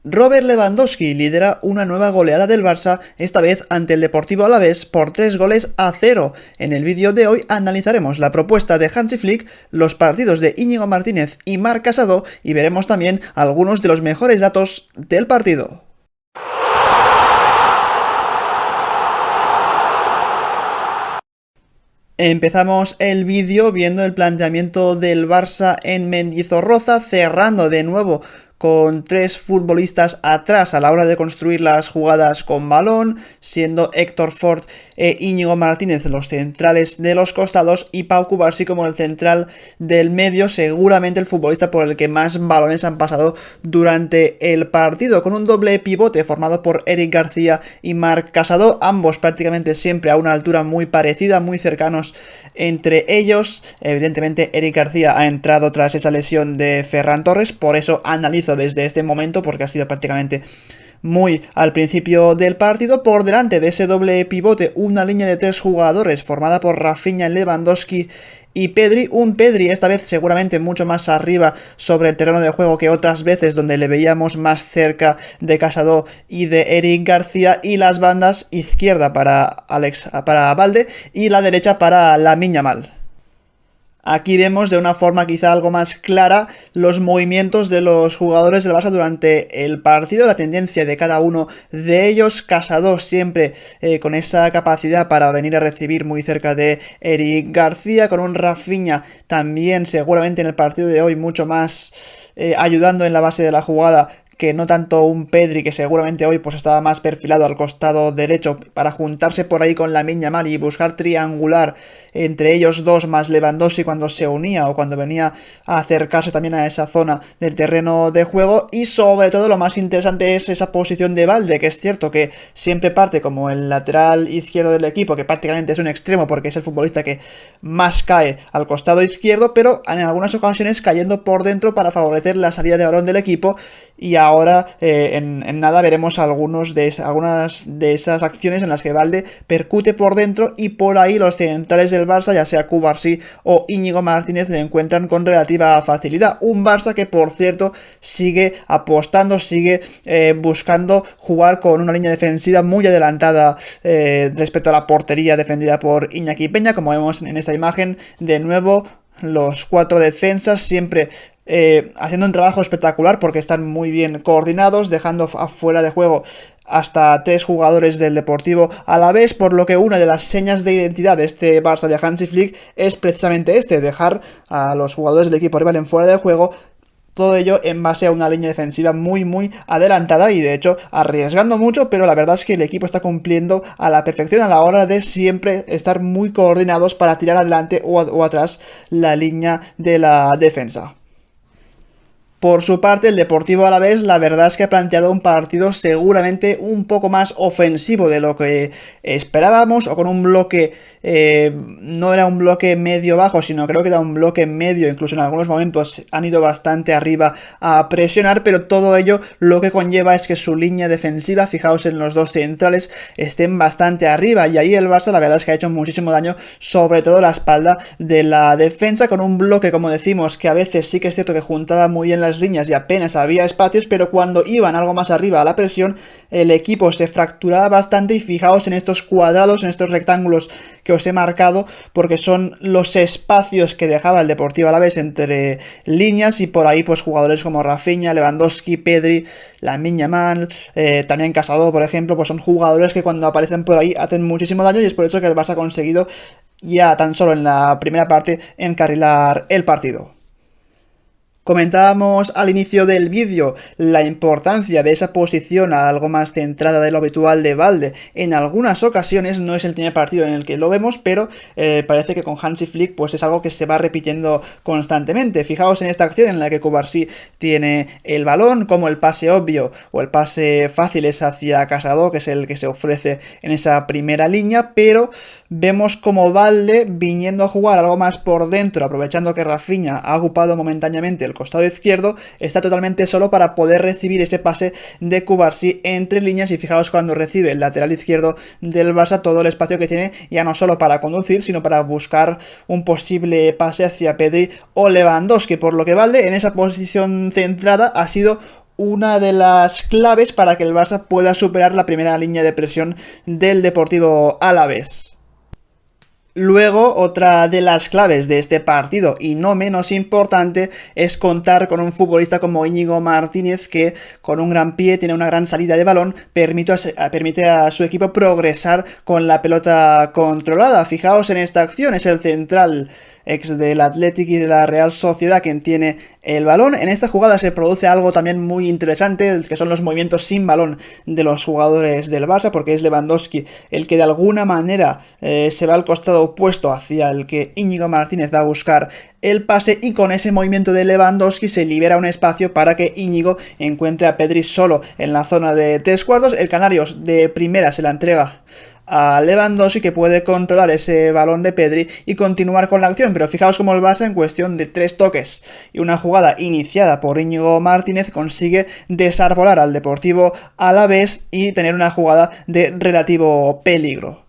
Robert Lewandowski lidera una nueva goleada del Barça, esta vez ante el Deportivo Alavés por 3-0. En el vídeo de hoy analizaremos la propuesta de Hansi Flick, los partidos de Íñigo Martínez y Marc Casado y veremos también algunos de los mejores datos del partido. Empezamos el vídeo viendo el planteamiento del Barça en Mendizorroza, cerrando de nuevo con tres futbolistas atrás a la hora de construir las jugadas con balón, siendo Héctor Fort e Íñigo Martínez los centrales de los costados y Pau Cubarsí como el central del medio, seguramente el futbolista por el que más balones han pasado durante el partido, con un doble pivote formado por Eric García y Marc Casado, ambos prácticamente siempre a una altura muy parecida, muy cercanos entre ellos. Evidentemente Eric García ha entrado tras esa lesión de Ferran Torres, por eso analizo desde este momento, porque ha sido prácticamente muy al principio del partido. Por delante de ese doble pivote, una línea de tres jugadores formada por Rafinha, Lewandowski y Pedri, un Pedri esta vez seguramente mucho más arriba sobre el terreno de juego que otras veces, donde le veíamos más cerca de Casado y de Eric García, y las bandas izquierda para Balde y la derecha para Lamine Yamal. Aquí vemos de una forma quizá algo más clara los movimientos de los jugadores del Barça durante el partido, la tendencia de cada uno de ellos. Casado siempre con esa capacidad para venir a recibir muy cerca de Eric García, con un Rafinha también seguramente en el partido de hoy mucho más ayudando en la base de la jugada, que no tanto un Pedri, que seguramente hoy pues estaba más perfilado al costado derecho para juntarse por ahí con Lamine Yamal y buscar triangular entre ellos dos más Lewandowski cuando se unía o cuando venía a acercarse también a esa zona del terreno de juego. Y sobre todo lo más interesante es esa posición de Balde, que es cierto que siempre parte como el lateral izquierdo del equipo, que prácticamente es un extremo porque es el futbolista que más cae al costado izquierdo, pero en algunas ocasiones cayendo por dentro para favorecer la salida de balón del equipo. Y ahora en nada veremos algunas de esas acciones en las que Balde percute por dentro y por ahí los centrales del Barça, ya sea Cubarsí o Íñigo Martínez, le encuentran con relativa facilidad. Un Barça que, por cierto, sigue apostando, sigue buscando jugar con una línea defensiva muy adelantada respecto a la portería defendida por Iñaki Peña, como vemos en esta imagen. De nuevo, los cuatro defensas siempre haciendo un trabajo espectacular porque están muy bien coordinados, dejando afuera de juego hasta tres jugadores del Deportivo Alavés, por lo que una de las señas de identidad de este Barça de Hansi Flick es precisamente dejar a los jugadores del equipo rival en fuera de juego. Todo ello en base a una línea defensiva muy adelantada y de hecho arriesgando mucho, pero la verdad es que el equipo está cumpliendo a la perfección a la hora de siempre estar muy coordinados para tirar adelante o atrás la línea de la defensa. Por su parte, el Deportivo Alavés, la verdad es que ha planteado un partido seguramente un poco más ofensivo de lo que esperábamos, o con un bloque, no era un bloque medio-bajo, sino creo que era un bloque medio, incluso en algunos momentos han ido bastante arriba a presionar, pero todo ello lo que conlleva es que su línea defensiva, fijaos en los dos centrales, estén bastante arriba, y ahí el Barça la verdad es que ha hecho muchísimo daño, sobre todo la espalda de la defensa, con un bloque, como decimos, que a veces sí que es cierto que juntaba muy bien las líneas y apenas había espacios, pero cuando iban algo más arriba a la presión, el equipo se fracturaba bastante. Y fijaos en estos cuadrados, en estos rectángulos que os he marcado, porque son los espacios que dejaba el Deportivo Alavés entre líneas, y por ahí pues jugadores como Rafinha, Lewandowski, Pedri, Lamine Yamal, también Casado, por ejemplo, pues son jugadores que cuando aparecen por ahí hacen muchísimo daño, y es por eso que el Barça ha conseguido ya tan solo en la primera parte encarrilar el partido. Comentábamos al inicio del vídeo la importancia de esa posición algo más centrada de lo habitual de Balde. En algunas ocasiones, no es el primer partido en el que lo vemos, pero parece que con Hansi Flick pues es algo que se va repitiendo constantemente. Fijaos en esta acción en la que Cubarsí tiene el balón, como el pase obvio o el pase fácil es hacia Casado, que es el que se ofrece en esa primera línea, pero vemos como Balde, viniendo a jugar algo más por dentro, aprovechando que Rafinha ha ocupado momentáneamente el costado izquierdo, está totalmente solo para poder recibir ese pase de Cubarsí entre líneas. Y fijaos cuando recibe el lateral izquierdo del Barça todo el espacio que tiene, ya no solo para conducir, sino para buscar un posible pase hacia Pedri o Lewandowski, por lo que Balde en esa posición centrada ha sido una de las claves para que el Barça pueda superar la primera línea de presión del Deportivo Alavés. Luego, otra de las claves de este partido, y no menos importante, es contar con un futbolista como Íñigo Martínez, que con un gran pie tiene una gran salida de balón, permite a su equipo progresar con la pelota controlada. Fijaos en esta acción, es el central ex del Athletic y de la Real Sociedad quien tiene el balón. En esta jugada se produce algo también muy interesante, que son los movimientos sin balón de los jugadores del Barça, porque es Lewandowski el que de alguna manera se va al costado opuesto hacia el que Íñigo Martínez va a buscar el pase, y con ese movimiento de Lewandowski se libera un espacio para que Íñigo encuentre a Pedri solo en la zona de 3/4. El canario de primera se la entrega a Lewandowski, que puede controlar ese balón de Pedri y continuar con la acción. Pero fijaos cómo el Barça, en cuestión de 3 toques y una jugada iniciada por Íñigo Martínez, consigue desarbolar al Deportivo Alavés y tener una jugada de relativo peligro.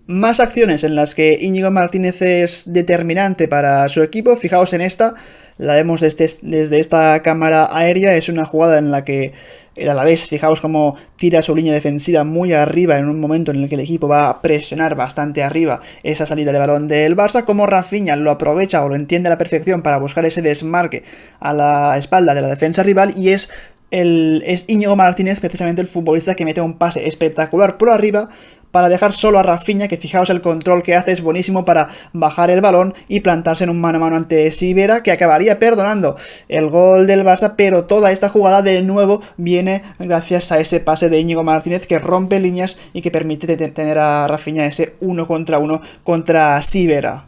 Más acciones en las que Íñigo Martínez es determinante para su equipo. Fijaos en esta, la vemos desde esta cámara aérea. Es una jugada en la que el Alavés, fijaos cómo tira su línea defensiva muy arriba en un momento en el que el equipo va a presionar bastante arriba esa salida de balón del Barça, como Rafinha lo aprovecha o lo entiende a la perfección para buscar ese desmarque a la espalda de la defensa rival, y es Íñigo Martínez precisamente el futbolista que mete un pase espectacular por arriba para dejar solo a Rafinha, que fijaos el control que hace, es buenísimo para bajar el balón y plantarse en un mano a mano ante Sivera, que acabaría perdonando el gol del Barça, pero toda esta jugada de nuevo viene gracias a ese pase de Íñigo Martínez que rompe líneas y que permite tener a Rafinha ese 1 contra 1 contra Sivera.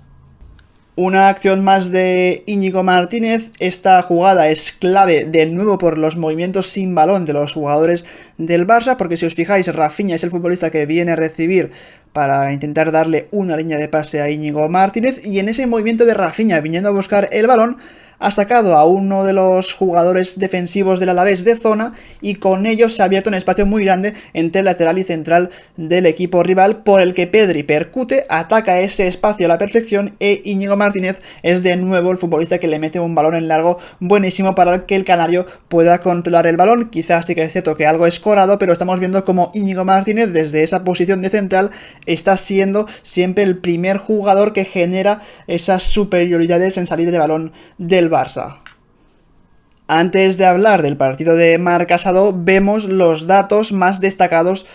Una acción más de Íñigo Martínez. Esta jugada es clave de nuevo por los movimientos sin balón de los jugadores del Barça, porque si os fijáis, Rafinha es el futbolista que viene a recibir para intentar darle una línea de pase a Íñigo Martínez, y en ese movimiento de Rafinha viniendo a buscar el balón ha sacado a uno de los jugadores defensivos del Alavés de zona, y con ello se ha abierto un espacio muy grande entre el lateral y central del equipo rival, por el que Pedri percute, ataca ese espacio a la perfección, e Íñigo Martínez es de nuevo el futbolista que le mete un balón en largo buenísimo para que el canario pueda controlar el balón. Quizás sí que es cierto que algo escorado, pero estamos viendo como Íñigo Martínez desde esa posición de central está siendo siempre el primer jugador que genera esas superioridades en salida de balón del Barça. Antes de hablar del partido de Marc Casado, vemos los datos más destacados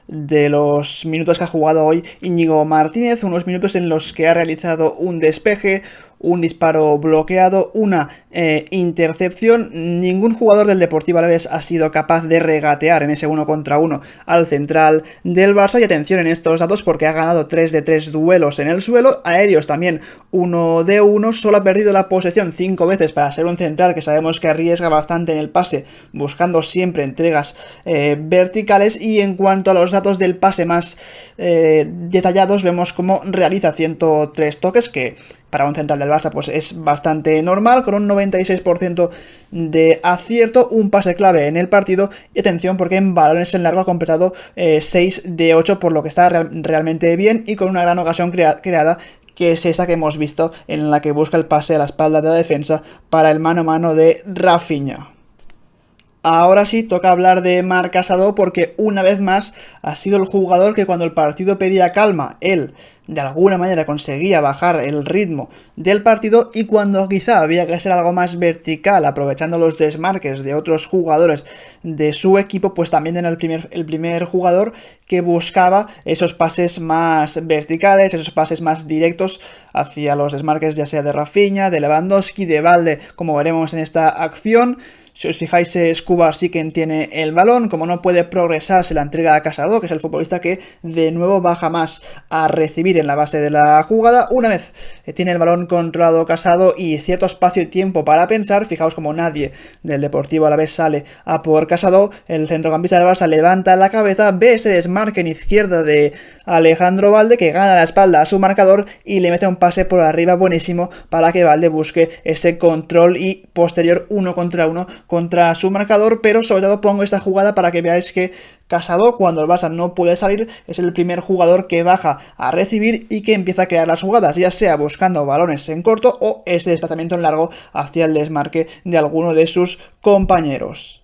de los minutos que ha jugado hoy Íñigo Martínez, unos minutos en los que ha realizado un despeje, un disparo bloqueado, una intercepción. Ningún jugador del Deportivo Alavés ha sido capaz de regatear en ese 1 contra 1 al central del Barça, y atención en estos datos porque ha ganado 3 de 3 duelos en el suelo, aéreos también 1 de 1, solo ha perdido la posesión 5 veces para ser un central que sabemos que arriesga bastante en el pase, buscando siempre entregas verticales, y en cuanto a los datos del pase más detallados, vemos cómo realiza 103 toques, que para un central del Barça pues es bastante normal, con un 96% de acierto, un pase clave en el partido, y atención porque en balones en largo ha completado 6 de 8, por lo que está realmente bien, y con una gran ocasión creada, que es esa que hemos visto en la que busca el pase a la espalda de la defensa para el mano a mano de Rafinha. Ahora sí, toca hablar de Marc Casado, porque una vez más ha sido el jugador que cuando el partido pedía calma, él de alguna manera conseguía bajar el ritmo del partido, y cuando quizá había que ser algo más vertical, aprovechando los desmarques de otros jugadores de su equipo, pues también era el primer jugador que buscaba esos pases más verticales, esos pases más directos hacia los desmarques, ya sea de Rafinha, de Lewandowski, de Balde, como veremos en esta acción. Si os fijáis, Escobar sí que tiene el balón, como no puede progresar se la entrega a Casado, que es el futbolista que de nuevo baja más a recibir en la base de la jugada. Una vez tiene el balón controlado Casado y cierto espacio y tiempo para pensar, fijaos como nadie del Deportivo Alavés sale a por Casado, el centrocampista del Barça levanta la cabeza, ve ese desmarque en izquierda de Alejandro Balde, que gana la espalda a su marcador y le mete un pase por arriba buenísimo para que Balde busque ese control y posterior 1 contra 1 contra su marcador, pero sobre todo pongo esta jugada para que veáis que Casado, cuando el Barça no puede salir, es el primer jugador que baja a recibir y que empieza a crear las jugadas, ya sea buscando balones en corto o ese desplazamiento en largo hacia el desmarque de alguno de sus compañeros.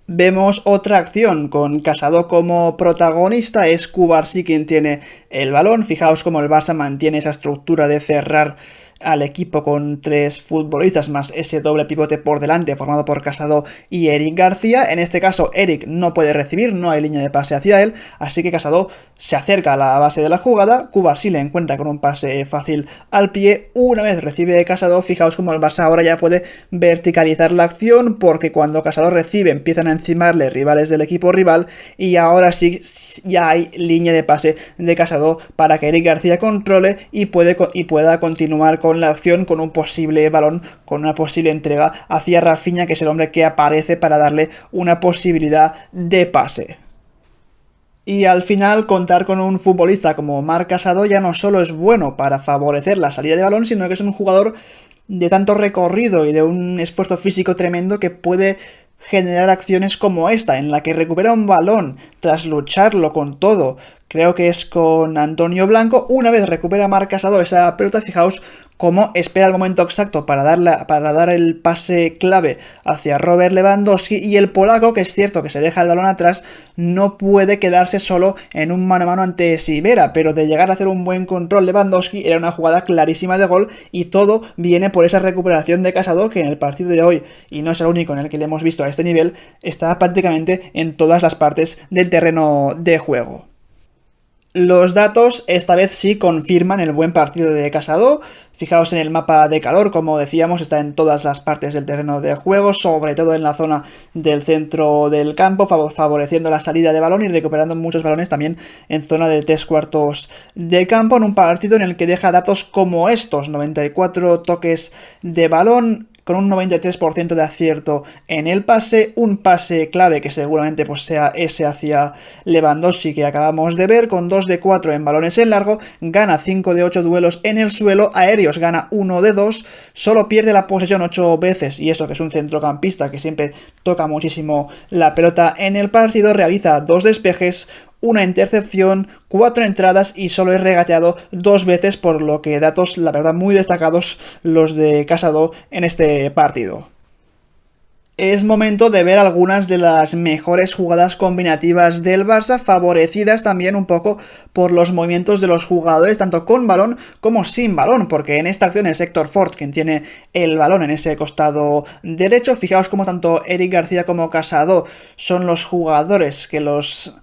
Vemos otra acción con Casado como protagonista, es Cubarsí quien tiene el balón. Fijaos cómo el Barça mantiene esa estructura de cerrar al equipo con 3 futbolistas más ese doble pivote por delante formado por Casado y Eric García. En este caso Eric no puede recibir, no hay línea de pase hacia él, así que Casado se acerca a la base de la jugada. Cubarsí le encuentra con un pase fácil al pie. Una vez recibe Casado, fijaos como el Barça ahora ya puede verticalizar la acción, porque cuando Casado recibe empiezan a encimarle rivales del equipo rival y ahora sí ya hay línea de pase de Casado para que Eric García controle y pueda continuar con la acción con un posible balón, con una posible entrega hacia Rafinha, que es el hombre que aparece para darle una posibilidad de pase. Y al final, contar con un futbolista como Marc Casado ya no solo es bueno para favorecer la salida de balón, sino que es un jugador de tanto recorrido y de un esfuerzo físico tremendo que puede generar acciones como esta, en la que recupera un balón tras lucharlo con todo. Creo que es con Antonio Blanco. Una vez recupera Marc Casado esa pelota, fijaos cómo espera el momento exacto para dar el pase clave hacia Robert Lewandowski, y el polaco, que es cierto que se deja el balón atrás, no puede quedarse solo en un mano a mano ante Sivera, pero de llegar a hacer un buen control Lewandowski era una jugada clarísima de gol, y todo viene por esa recuperación de Casado, que en el partido de hoy, y no es el único en el que le hemos visto a este nivel, está prácticamente en todas las partes del terreno de juego. Los datos esta vez sí confirman el buen partido de Casado. Fijaos en el mapa de calor, como decíamos, está en todas las partes del terreno de juego, sobre todo en la zona del centro del campo, favoreciendo la salida de balón y recuperando muchos balones también en zona de 3/4 de campo, en un partido en el que deja datos como estos: 94 toques de balón, con un 93% de acierto en el pase, un pase clave que seguramente pues sea ese hacia Lewandowski que acabamos de ver, con 2 de 4 en balones en largo, gana 5 de 8 duelos en el suelo, aéreos gana 1 de 2, solo pierde la posesión 8 veces, y esto que es un centrocampista que siempre toca muchísimo la pelota en el partido, realiza 2 despejes, una intercepción, 4 entradas y solo es regateado 2 veces, por lo que datos, la verdad, muy destacados los de Casado en este partido. Es momento de ver algunas de las mejores jugadas combinativas del Barça, favorecidas también un poco por los movimientos de los jugadores, tanto con balón como sin balón, porque en esta acción es Héctor Fort quien tiene el balón en ese costado derecho. Fijaos como tanto Eric García como Casado son los jugadores que los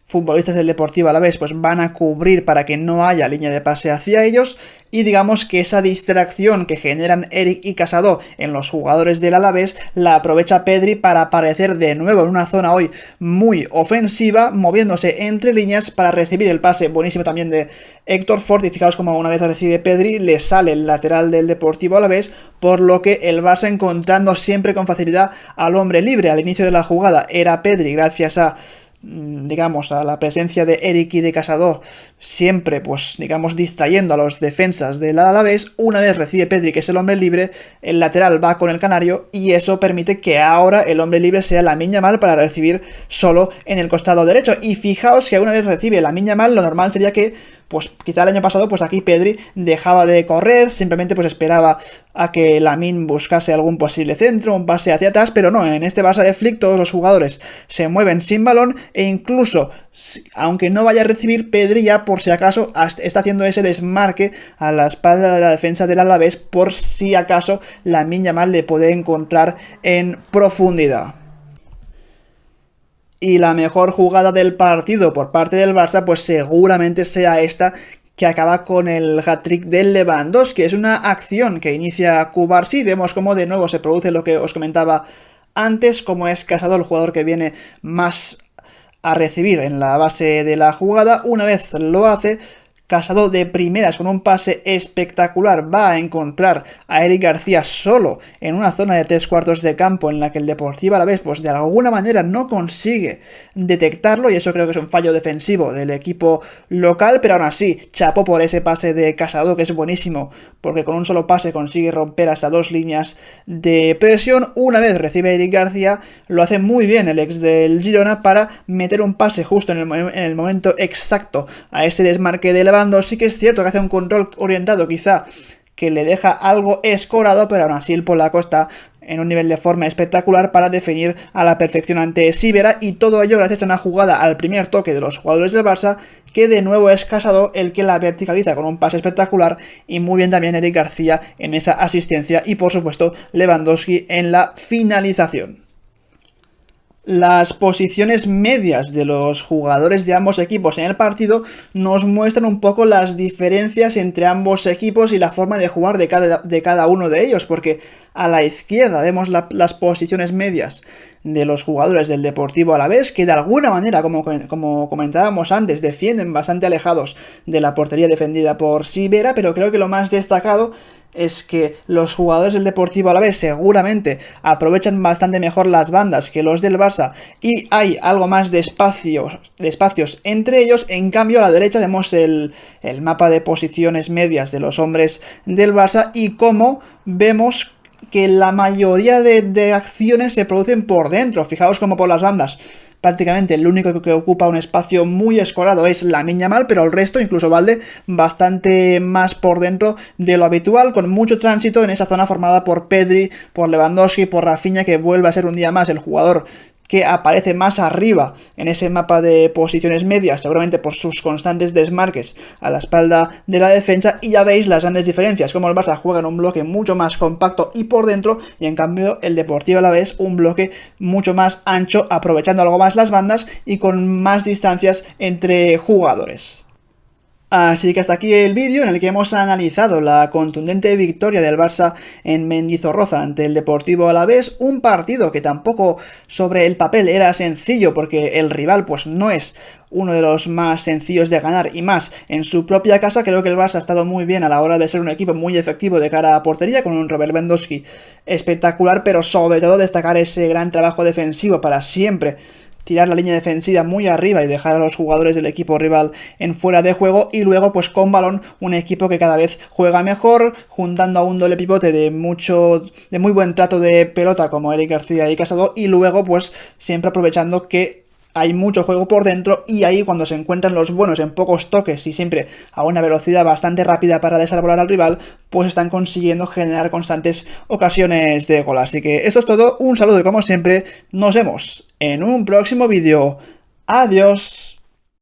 futbolistas del Deportivo Alavés pues van a cubrir para que no haya línea de pase hacia ellos, y digamos que esa distracción que generan Eric y Casado en los jugadores del Alavés la aprovecha Pedri para aparecer de nuevo en una zona hoy muy ofensiva, moviéndose entre líneas para recibir el pase buenísimo también de Héctor Fort, y fijaos como una vez recibe Pedri le sale el lateral del Deportivo Alavés, por lo que el Barça encontrando siempre con facilidad al hombre libre. Al inicio de la jugada era Pedri, gracias a la presencia de Eric y de Casado, siempre pues distrayendo a los defensas del Alavés. Una vez recibe Pedri, que es el hombre libre, el lateral va con el canario, y eso permite que ahora el hombre libre sea Lamine Yamal para recibir solo en el costado derecho. Y fijaos que una vez recibe Lamine Yamal, lo normal sería que pues quizá el año pasado pues aquí Pedri dejaba de correr, simplemente pues esperaba a que Lamine buscase algún posible centro, un pase hacia atrás, pero no, en este Barça de Flick todos los jugadores se mueven sin balón, e incluso aunque no vaya a recibir, Pedri ya por si acaso está haciendo ese desmarque a la espalda de la defensa del Alavés, por si acaso Lamine Yamal le puede encontrar en profundidad. Y la mejor jugada del partido por parte del Barça pues seguramente sea esta, que acaba con el hat-trick del Lewandowski. Es una acción que inicia Cubarsí. Vemos cómo de nuevo se produce lo que os comentaba antes, como es Casado el jugador que viene más a recibir en la base de la jugada. Una vez lo hace, Casado de primeras con un pase espectacular va a encontrar a Eric García solo en una zona de 3/4 de campo en la que el Deportivo Alavés pues de alguna manera no consigue detectarlo, y eso creo que es un fallo defensivo del equipo local, pero aún así chapó por ese pase de Casado, que es buenísimo porque con un solo pase consigue romper hasta 2 líneas de presión. Una vez recibe Eric García, lo hace muy bien el ex del Girona para meter un pase justo en el momento exacto a ese desmarque de Lewandowski. Sí que es cierto que hace un control orientado quizá que le deja algo escorado, pero aún así el polaco está en un nivel de forma espectacular para definir a la perfección ante Sivera, y todo ello gracias a una jugada al primer toque de los jugadores del Barça, que de nuevo es Casado el que la verticaliza con un pase espectacular, y muy bien también Eric García en esa asistencia, y por supuesto Lewandowski en la finalización. Las posiciones medias de los jugadores de ambos equipos en el partido nos muestran un poco las diferencias entre ambos equipos y la forma de jugar de cada uno de ellos, porque a la izquierda vemos las posiciones medias de los jugadores del Deportivo Alavés, que de alguna manera, como comentábamos antes, defienden bastante alejados de la portería defendida por Sivera, pero creo que lo más destacado es que los jugadores del Deportivo Alavés seguramente aprovechan bastante mejor las bandas que los del Barça, y hay algo más de espacios entre ellos. En cambio, a la derecha vemos el mapa de posiciones medias de los hombres del Barça, y cómo vemos que la mayoría de acciones se producen por dentro. Fijaos como por las bandas prácticamente el único que ocupa un espacio muy escorado es Lamine Yamal, pero el resto, incluso Valde, bastante más por dentro de lo habitual, con mucho tránsito en esa zona formada por Pedri, por Lewandowski, por Rafinha, que vuelve a ser un día más el jugador que aparece más arriba en ese mapa de posiciones medias, seguramente por sus constantes desmarques a la espalda de la defensa. Y ya veis las grandes diferencias, como el Barça juega en un bloque mucho más compacto y por dentro, y en cambio el Deportivo Alavés un bloque mucho más ancho, aprovechando algo más las bandas y con más distancias entre jugadores. Así que hasta aquí el vídeo en el que hemos analizado la contundente victoria del Barça en Mendizorroza ante el Deportivo Alavés, un partido que tampoco sobre el papel era sencillo, porque el rival pues no es uno de los más sencillos de ganar, y más en su propia casa. Creo que el Barça ha estado muy bien a la hora de ser un equipo muy efectivo de cara a portería, con un Robert Lewandowski espectacular, pero sobre todo destacar ese gran trabajo defensivo para siempre tirar la línea defensiva muy arriba y dejar a los jugadores del equipo rival en fuera de juego, y luego pues con balón un equipo que cada vez juega mejor, juntando a un doble pivote de muy buen trato de pelota como Eric García y Casado, y luego pues siempre aprovechando que hay mucho juego por dentro, y ahí cuando se encuentran los buenos en pocos toques y siempre a una velocidad bastante rápida para desarbolar al rival, pues están consiguiendo generar constantes ocasiones de gol. Así que esto es todo, un saludo y como siempre nos vemos en un próximo vídeo. Adiós.